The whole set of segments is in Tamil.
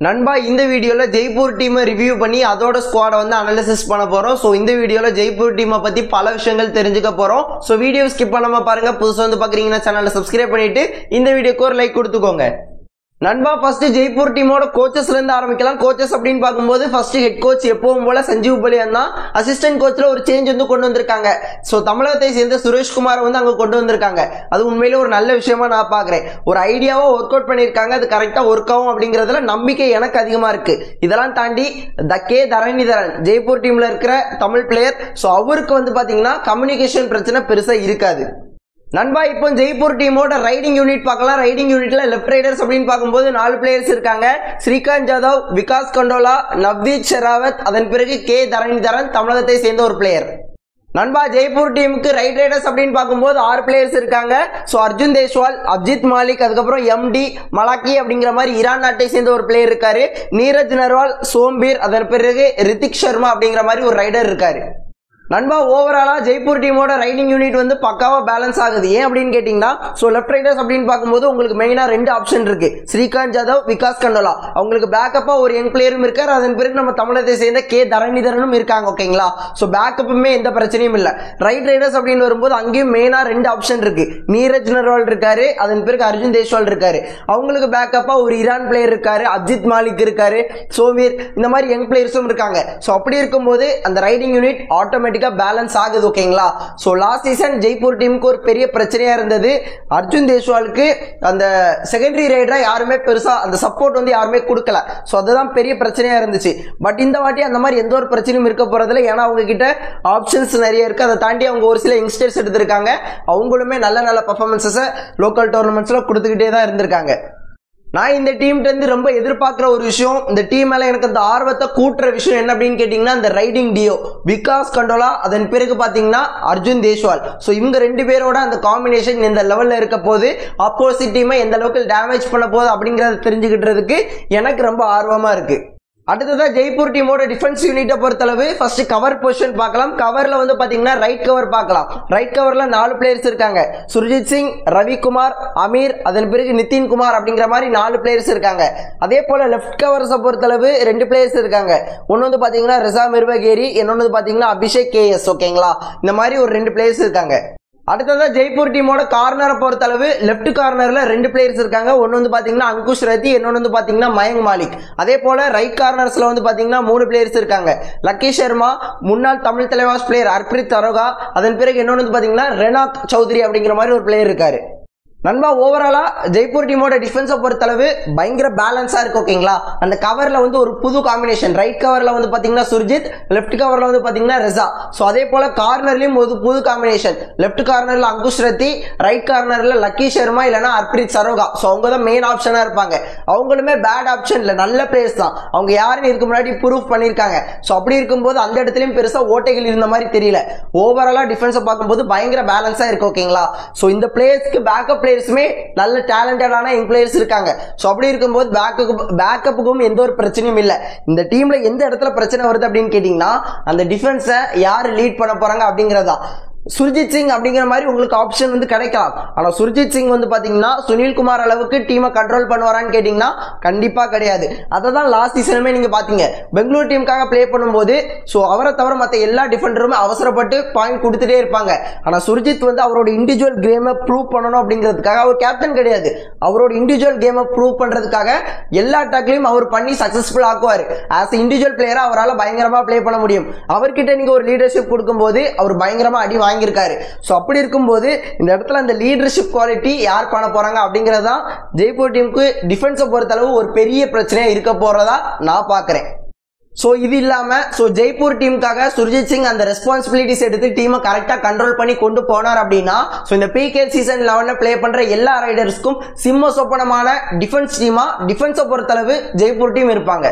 நண்பா இந்த வீடியோல ஜெய்ப்பூர் டீமை ரிவ்யூ பண்ணி அதோட ஸ்குவாட வந்து அனாலிசிஸ் பண்ண போறோம். சோ இந்த வீடியோல ஜெய்ப்பூர் டீமை பத்தி பல விஷயங்கள் தெரிஞ்சுக்க போறோம். சோ வீடியோ ஸ்கிப் பண்ணாம பாருங்க. புதுசா வந்து பாக்குறீங்கன்னா சேனலை சப்ஸ்கிரைப் பண்ணிட்டு இந்த வீடியோக்கு ஒரு லைக் கொடுத்துக்கோங்க. நண்பா ஃபர்ஸ்ட் ஜெய்ப்பூர் டீமோட கோச்சஸ்ல இருந்து ஆரம்பிக்கலாம். கோச்சஸ் அப்படின்னு பார்க்கும்போது ஃபர்ஸ்ட் ஹெட் கோச் எப்பவும் போல சஞ்சீவ் பலியான் தான். அசிஸ்டன்ட் கோச்ல ஒரு சேஞ்ச் வந்து கொண்டு வந்திருக்காங்க. சோ தமிழகத்தை சேர்ந்த சுரேஷ்குமார் வந்து அங்க கொண்டு வந்திருக்காங்க. அது உண்மையிலே ஒரு நல்ல விஷயமா நான் பாக்குறேன். ஒரு ஐடியாவா ஒர்க் அவுட் பண்ணிருக்காங்க. அது கரெக்டா ஒர்க் ஆகும் அப்படிங்கறதுல நம்பிக்கை எனக்கு அதிகமா இருக்கு. இதெல்லாம் தாண்டி கே தரணிதரன் ஜெய்ப்பூர் டீம்ல இருக்கிற தமிழ் பிளேயர். சோ அவருக்கு வந்து பாத்தீங்கன்னா கம்யூனிகேஷன் பிரச்சனை பெருசா இருக்காது. நண்பா இப்போ ஜெய்ப்பூர் டீமோட ரைடிங் யூனிட் பார்க்கலாம். ரைடிங் யூனிட்ல லெஃப்ட் ரைடர்ஸ் அப்படின்னு பார்க்கும்போது 4 பிளேயர்ஸ் இருக்காங்க. ஸ்ரீகாந்த் ஜாதவ், விகாஸ் கண்டோலா, நவ்தீப் ஷெராவத், அதன் பிறகு கே தரணிதரன் தமிழகத்தை சேர்ந்த ஒரு பிளேயர். நண்பா ஜெய்ப்பூர் டீமுக்கு ரைட் ரைடர்ஸ் அப்படின்னு பார்க்கும்போது 6 பிளேயர்ஸ் இருக்காங்க. சோ அர்ஜுன் தேஷ்வால், அப்ஜித் மாலிக், அதுக்கப்புறம் எம்டி மலாக்கி அப்படிங்கிற மாதிரி ஈரான் நாட்டை சேர்ந்த ஒரு பிளேயர் இருக்காரு. நீரஜ் நர்வால், சோம்பீர், அதன் பிறகு ரித்திக் சர்மா அப்படிங்கிற மாதிரி ஒரு ரைடர் இருக்காரு. நண்பா ஓவராலா ஜெய்ப்பூர் டீமோட ரைடிங் யூனிட் வந்து பக்காவா பேலன்ஸ் ஆகுது. ஏன் அப்படின்னு கேட்டீங்கன்னா சோ லெஃப்ட் ரைடர்ஸ் அப்படின்னு பார்க்கும்போது உங்களுக்கு மெயினா 2 ஆப்ஷன் இருக்கு. ஸ்ரீகாந்த் ஜாதவ், விகாஸ் கண்டோலா. அவங்களுக்கு பேக்கப்பா ஒரு யங் பிளேயரும் இருக்காரு. அதன் பிறகு நம்ம தமிழகத்தை சேர்ந்த கே தரணிதரனும் இருக்காங்க. ஓகேங்களா? சோ பேக்கப்புமே எந்த பிரச்சனையும் இல்ல. ரைட் ரைடர்ஸ் அப்படின்னு வரும்போது அங்கேயும் மெயினா 2 ஆப்ஷன் இருக்கு. நீரஜ் நர்வால் இருக்காரு, அதன் பிறகு அர்ஜுன் தேஷ்வால் இருக்காரு. அவங்களுக்கு பேக்கப்பா ஒரு ஈரான் பிளேயர் இருக்காரு, அப்ஜித் மாலிக் இருக்காரு, சோமீர், இந்த மாதிரி யங் பிளேயர்ஸும் இருக்காங்க. சோ அப்படி இருக்கும்போது அந்த ரைடிங் யூனிட் ஆட்டோமேட்டிக்கா பேலன்ஸ் ஆகுது. ஓகேங்களா? சோ லாஸ்ட் சீசன் ஜெய்ப்பூர் டீமுக்கு ஒரு பெரிய பிரச்சனையா இருந்தது. அர்ஜுன் தேஷ்வாலுக்கு அந்த செகண்டரி ரைடரா யாருமே பெருசா அந்த சப்போர்ட் வந்து யாருமே கொடுக்கல. சோ அதுதான் பெரிய பிரச்சனையா இருந்துச்சு. பட் இந்த வாட்டி அந்த மாதிரி எந்த ஒரு பிரச்சனையும் இருக்க போறதில்ல. ஏன்னா அவங்க கிட்ட ஆப்ஷன்ஸ் நிறைய இருக்கு. அதை தாண்டி அவங்க ஒரு சில யங்ஸ்டர்ஸ் எடுத்திருக்காங்க. அவங்களுமே நல்ல நல்ல பெர்ஃபார்மன்ஸஸ் லோக்கல் டோர்னமெண்ட்ஸ்ல கொடுத்துக்கிட்டே தான் இருந்திருக்காங்க. நான் இந்த டீம்ல இருந்து ரொம்ப எதிர்பார்க்கிற ஒரு விஷயம், இந்த டீம் மேல எனக்கு அந்த ஆர்வத்தை கூட்டுற விஷயம் என்ன அப்படின்னு கேட்டீங்கன்னா இந்த ரைடிங் டியோ விகாஸ் கண்டோலா, அதன் பிறகு பாத்தீங்கன்னா அர்ஜுன் தேஷ்வால். சோ இவங்க 2 பேரோட அந்த காம்பினேஷன் இந்த லெவல்ல இருக்க போது ஆப்போசிட் டீமை எந்த அளவுக்கு டேமேஜ் பண்ண போகுது அப்படிங்கறத தெரிஞ்சுக்கிட்டதுக்கு எனக்கு ரொம்ப ஆர்வமா இருக்கு. அடுத்ததா ஜெய்ப்பூர் டீமோட டிஃபென்ஸ் யூனிட்டை பொறுத்தளவு ஃபர்ஸ்ட் கவர் பொசிஷன் பார்க்கலாம். கவர்ல வந்து பாத்தீங்கன்னா ரைட் கவர் பார்க்கலாம். ரைட் கவர்ல 4 பிளேயர்ஸ் இருக்காங்க. சுர்ஜித் சிங், ரவிக்குமார், அமீர், அதன் பிறகு நிதின் குமார் அப்படிங்கிற மாதிரி 4 பிளேயர்ஸ் இருக்காங்க. அதே போல லெஃப்ட் கவர்ஸை பொறுத்தளவு 2 பிளேயர்ஸ் இருக்காங்க. ஒன்னு வந்து பாத்தீங்கன்னா ரிசா மிர்வகேரி, இன்னொன்னு பாத்தீங்கன்னா அபிஷேக் கேஎஸ். ஓகேங்களா? இந்த மாதிரி ஒரு 2 பிளேயர்ஸ் இருக்காங்க. அடுத்ததா ஜெய்ப்பூர் டீமோட கார்னரை பொறுத்தளவு லெஃப்ட் கார்னர்ல 2 பிளேயர்ஸ் இருக்காங்க. ஒன்னு வந்து பாத்தீங்கன்னா அங்குஷ் ரத்தி, இன்னொன்னு வந்து பாத்தீங்கன்னா மயங்க் மாலிக். அதே போல ரைட் கார்னர்ஸ்ல வந்து பாத்தீங்கன்னா 3 பிளேயர்ஸ் இருக்காங்க. லக்கி சர்மா, முன்னாள் தமிழ் தலைவாஸ் பிளேயர் அர்பித் தரோகா, அதன் பிறகு இன்னொன்னு வந்து பாத்தீங்கன்னா ரெனாத் சௌத்ரி அப்படிங்கிற மாதிரி ஒரு பிளேயர் இருக்காரு. நண்பா ஓவராலா ஜெய்ப்பூர் டீமோட டிஃபென்ஸை பொறுத்தளவு பயங்கர பேலன்ஸா இருக்கு. ஓகேங்களா? அந்த கவர்ல வந்து ஒரு புது காம்பினேஷன். ரைட் கவர்ல வந்து பாத்தீங்கன்னா சுர்ஜித், லெஃப்ட் கவர்ல வந்து பாத்தீங்கன்னா ரெசா. சோ அதே போல கார்னர்லயும் ஒரு புது காம்பினேஷன். லெஃப்ட் கார்னர்ல அங்குஷ் ரத்தி, ரைட் கார்னர்ல லக்கி சர்மா இல்லனா அர்பித் சரோகா. சோ அவங்க தான் மெயின் ஆப்ஷனா இருப்பாங்க. அவங்களுமே பேட் ஆப்ஷன் இல்ல, நல்ல பிளேயர்ஸ் தான். அவங்க யாருன்னு இதுக்கு முன்னாடி ப்ரூவ் பண்ணிருக்காங்க. சோ அப்படி இருக்கும்போது அந்த இடத்துலயும் பெருசா ஓட்டைகள் இருந்த மாதிரி தெரியல. ஓவராலா டிஃபென்ஸை பார்க்கும்போது பயங்கர பேலன்ஸா இருக்கு. ஓகேங்களா? சோ இந்த பிளேயர்ஸ்க்கு பேக்கப் நல்ல டேலண்டடான யங் பிளேயர்ஸ் இருக்காங்க. சோ அப்படி இருக்கும்போது பேக்கப்புக்கும் எந்த ஒரு பிரச்சனையும் இல்ல. இந்த டீம்ல எந்த இடத்துல பிரச்சனை வருது அப்படின்னு கேட்டீங்கன்னா அந்த டிஃபென்ஸை யாரு லீட் பண்ண போறாங்க அப்படிங்கறதா. சுர்ஜித் சிங் அப்படிங்கிற மாதிரி உங்களுக்கு ஆப்ஷன் வந்து கிடைக்கலாம். ஆனா சுர்ஜித் சிங் வந்து பாத்தீங்கன்னா சுனில் குமார் அளவுக்கு டீமை கண்ட்ரோல் பண்ணுவாரான்னு கேட்டீங்கன்னா கண்டிப்பா கிடையாது. அததான் லாஸ்ட் சீசனுமே நீங்க பாத்தீங்க. பெங்களூர் டீமுக்காக பிளே பண்ணும்போது சோ அவரை தவிர மத்த எல்லா டிஃபெண்டருமே அவசரப்பட்டு பாயிண்ட் கொடுத்துட்டே இருப்பாங்க. ஆனா சுர்ஜித் வந்து அவரோட இண்டிவிஜுவல் கேமை ப்ரூவ் பண்ணணும் அப்படிங்கிறதுக்காக, அவர் கேப்டன் கிடையாது, அவரோட இண்டிவிஜுவல் கேமை ப்ரூவ் பண்றதுக்காக எல்லா அட்டாக்லயும் அவர் பண்ணி சக்சஸ்ஃபுல் ஆக்குவாரு. ஆஸ் இண்டிவிஜுவல் பிளேயரா அவரால் பயங்கரமா பிளே பண்ண முடியும். அவர்கிட்ட நீங்க ஒரு லீடர்ஷிப் கொடுக்கும்போது அவர் பயங்கரமா அடி வாங்கியிருக்காரு. சோ அப்படி இருக்கும்போது இந்த இடத்துல அந்த லீடர்ஷிப் குவாலிட்டி யார் பண்ண போறாங்க அப்படிங்கறதா ஜெய்ப்பூர் டீமுக்கு டிஃபென்ஸை பொறுத்தளவு ஒரு பெரிய பிரச்சனையா இருக்க போறதா நான் பாக்குறேன். சோ இது இல்லாம ஜெய்ப்பூர் டீமுக்காக சுர்ஜித் சிங் அந்த ரெஸ்பான்சிபிலிட்டிஸ் எடுத்து டீமை கரெக்டா கண்ட்ரோல் பண்ணி கொண்டு போனார் அப்படின்னா இந்த பிகேஎல் சீசன் 11 பிளே பண்ற எல்லா ரைடர்ஸ்க்கும் சிம்ம சொப்பனமான டிஃபென்ஸ் டீமா டிஃபென்ஸை பொறுத்தளவு ஜெய்ப்பூர் டீம் இருப்பாங்க.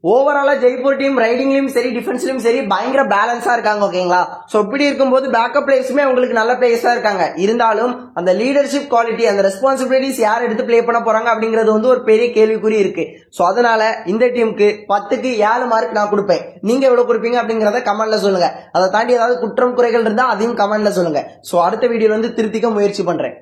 ஓவராலா ஜெய்ப்பூர் டீம் ரைடிங்லயும் சரி டிஃபென்ஸ்லயும் சரி பயங்கர பேலன்ஸா இருக்காங்க. ஓகேங்களா? சோ இப்படி இருக்கும்போது பேக்கப் பிளேயர்ஸுமே உங்களுக்கு நல்ல பிளேயர்ஸா இருக்காங்க. இருந்தாலும் அந்த லீடர்ஷிப் குவாலிட்டி, அந்த ரெஸ்பான்சிபிலிட்டிஸ் யார் எடுத்து பிளே பண்ண போறாங்க அப்படிங்கிறது வந்து ஒரு பெரிய கேள்விக்குறி இருக்கு. சோ அதனால இந்த டீமுக்கு 10க்கு 7 மார்க் நான் கொடுப்பேன். நீங்க எவ்வளவு கொடுப்பீங்க அப்படிங்கறத கமெண்ட்ல சொல்லுங்க. அதை தாண்டி ஏதாவது குற்றம் குறைகள் இருந்தா அதையும் கமெண்ட்ல சொல்லுங்க. சோ அடுத்த வீடியோல வந்து திருத்திக்க முயற்சி பண்றேன்.